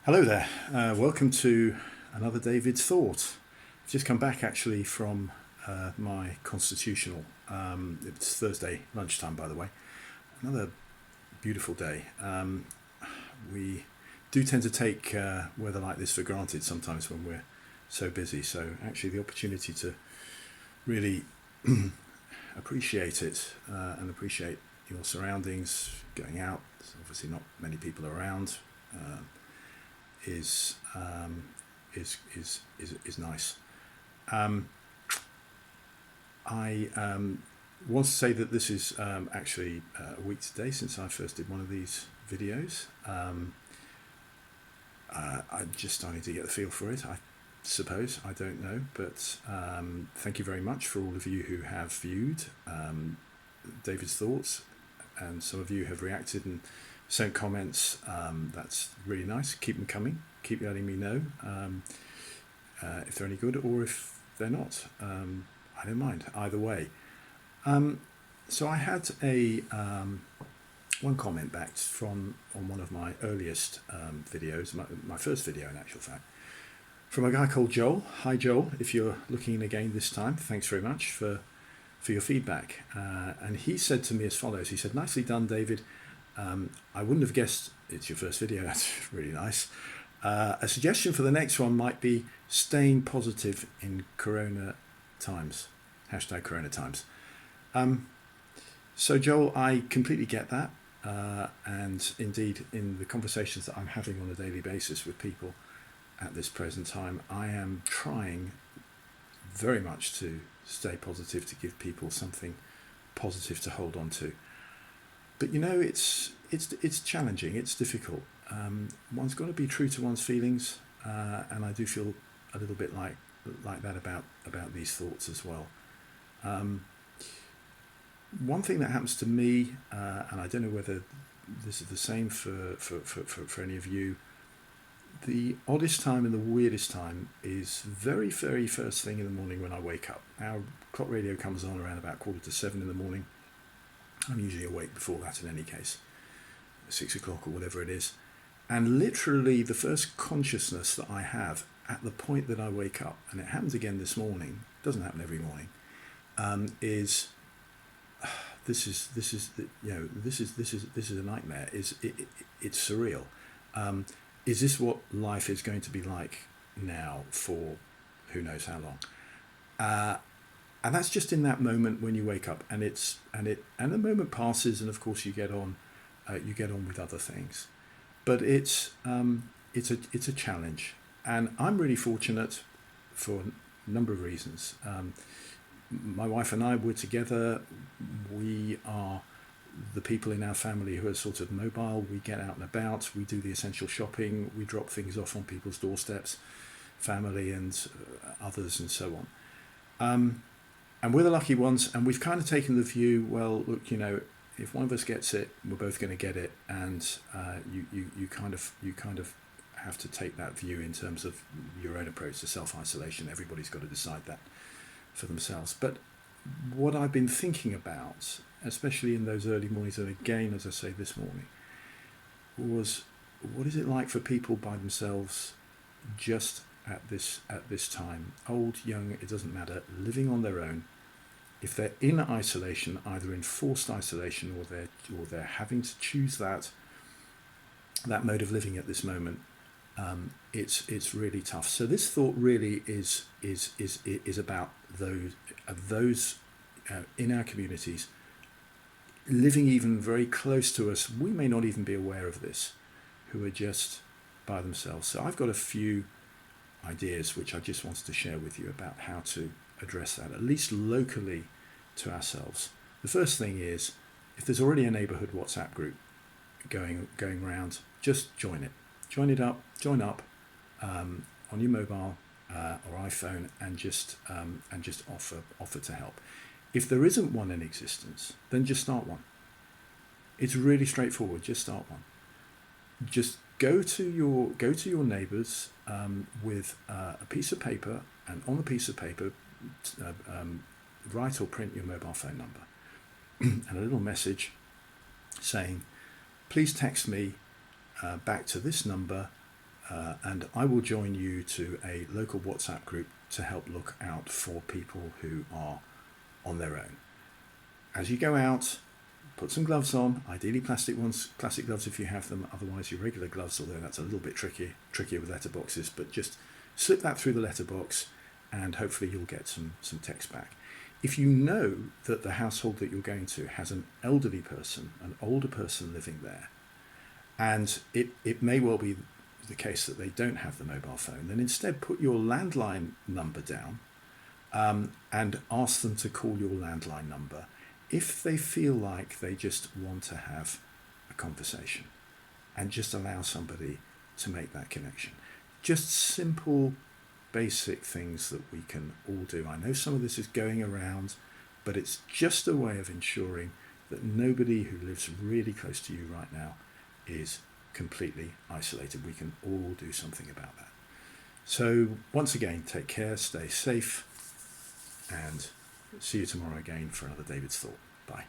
Hello there. Welcome to another David's Thought. I've just come back actually from my constitutional. It's Thursday lunchtime, by the way. Another beautiful day. We do tend to take weather like this for granted sometimes when we're so busy. So actually, the opportunity to really appreciate it and appreciate your surroundings, going out. There's obviously not many people around. Is nice. I want to say that this is actually a week today since I first did one of these videos. I'm just starting to get the feel for it, I suppose. I don't know, but thank you very much for all of you who have viewed David's Thoughts, and some of you have reacted and sent comments. That's really nice. Keep them coming. Keep letting me know if they're any good or if they're not. I don't mind either way. So I had a one comment back on one of my earliest videos, my first video in actual fact, from a guy called Joel. Hi Joel, if you're looking in again this time, thanks very much for your feedback. And he said to me as follows. He said, "Nicely done, David. I wouldn't have guessed it's your first video." That's really nice. A suggestion for the next one might be staying positive in Corona times. Hashtag Corona times. So Joel, I completely get that. And indeed, in the conversations that I'm having on a daily basis with people at this present time, I am trying very much to stay positive, to give people something positive to hold on to. But you know, it's challenging. It's difficult. One's got to be true to one's feelings, and I do feel a little bit like that about these thoughts as well. One thing that happens to me, and I don't know whether this is the same for any of you. The oddest time and the weirdest time is very, very first thing in the morning when I wake up. Our clock radio comes on around about 6:45 in the morning. I'm usually awake before that in any case, 6 o'clock or whatever it is. And literally the first consciousness that I have at the point that I wake up, and it happens again this morning, doesn't happen every morning, is this is a nightmare. It's surreal. Is this what life is going to be like now for who knows how long? And that's just in that moment when you wake up, and the moment passes, and of course you get on with other things. But it's a challenge, and I'm really fortunate for a number of reasons. My wife and I were together. We are the people in our family who are sort of mobile. We get out and about. We do the essential shopping. We drop things off on people's doorsteps, family and others, and so on. And we're the lucky ones, and we've kind of taken the view, well, look, you know, if one of us gets it, we're both going to get it, and you kind of have to take that view in terms of your own approach to self-isolation. Everybody's got to decide that for themselves. But what I've been thinking about, especially in those early mornings, and again, as I say, this morning, was what is it like for people by themselves, just at this time, old, young, it doesn't matter, living on their own. If they're in isolation, either in forced isolation or they're having to choose that mode of living at this moment, it's really tough. So this thought really is about those in our communities living even very close to us. We may not even be aware of this, who are just by themselves. So I've got a few ideas which I just wanted to share with you about how to address that, at least locally to ourselves. The first thing is, if there's already a neighbourhood WhatsApp group going around, just join up on your mobile or iPhone, and just offer to help. If there isn't one in existence, then just start one. It's really straightforward. Just start one. Just go to your neighbours with a piece of paper, and on the piece of paper write or print your mobile phone number and a little message saying, please text me back to this number and I will join you to a local WhatsApp group to help look out for people who are on their own. As you go out, put some gloves on, ideally plastic ones, plastic gloves if you have them, otherwise your regular gloves, although that's a little bit trickier with letterboxes, but just slip that through the letterbox and hopefully you'll get some text back. If you know that the household that you're going to has an elderly person, an older person living there, and it may well be the case that they don't have the mobile phone, then instead put your landline number down and ask them to call your landline number if they feel like they just want to have a conversation, and just allow somebody to make that connection. Just simple, basic things that we can all do. I know some of this is going around, but it's just a way of ensuring that nobody who lives really close to you right now is completely isolated. We can all do something about that. So once again, take care, stay safe, and see you tomorrow again for another David's Thought. Bye.